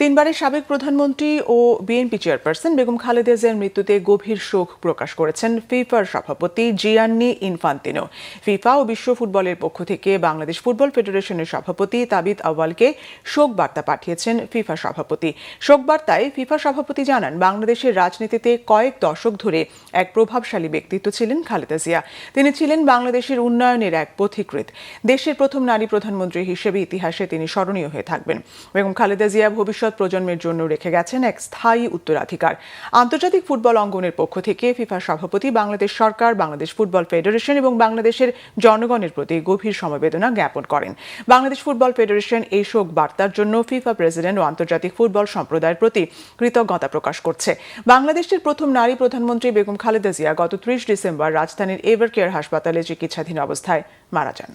তিনবারের সাবেক প্রধানমন্ত্রী ও বিএনপি চেয়ারপারসন বেগম খালেদা জিয়ার মৃত্যুতে গভীর শোক প্রকাশ করেছেন ফিফার সভাপতি জিয়ান্নি ইনফান্তিনো। ফিফা ও বিশ্ব ফুটবলের পক্ষ থেকে বাংলাদেশ ফুটবল ফেডারেশনের সভাপতি তাবিথ আউয়ালকে শোক বার্তা পাঠিয়েছেন ফিফা সভাপতি। শোক বার্তায় ফিফা সভাপতি জানান, বাংলাদেশের রাজনীতিতে কয়েক দশক ধরে এক প্রভাবশালী ব্যক্তিত্ব ছিলেন খালেদা জিয়া। তিনি ছিলেন বাংলাদেশের উন্নয়নের এক পথিকৃৎ। দেশের প্রথম নারী প্রধানমন্ত্রী হিসেবে ইতিহাসে তিনি স্মরণীয় হয়ে থাকবেন। বেগম খালেদা জিয়া ভবিষ্যৎ প্রজন্মের জন্য রেখে গেছেন এক স্থায়ী উত্তরাধিকার। আন্তর্জাতিক ফুটবল অঙ্গনের পক্ষ থেকে ফিফা সভাপতি বাংলাদেশ সরকার, বাংলাদেশ ফুটবল ফেডারেশন এবং বাংলাদেশের জনগণের প্রতি গভীর সমবেদনা জ্ঞাপন করেন। বাংলাদেশ ফুটবল ফেডারেশন এই শোক বার্তার জন্য ফিফা প্রেসিডেন্ট ও আন্তর্জাতিক ফুটবল সম্প্রদায়ের প্রতি কৃতজ্ঞতা প্রকাশ করছে। বাংলাদেশের প্রথম নারী প্রধানমন্ত্রী বেগম খালেদা জিয়া গত 30 ডিসেম্বর রাজধানীর এভার কেয়ার হাসপাতালে চিকিৎসাধীন অবস্থায় মারা যান।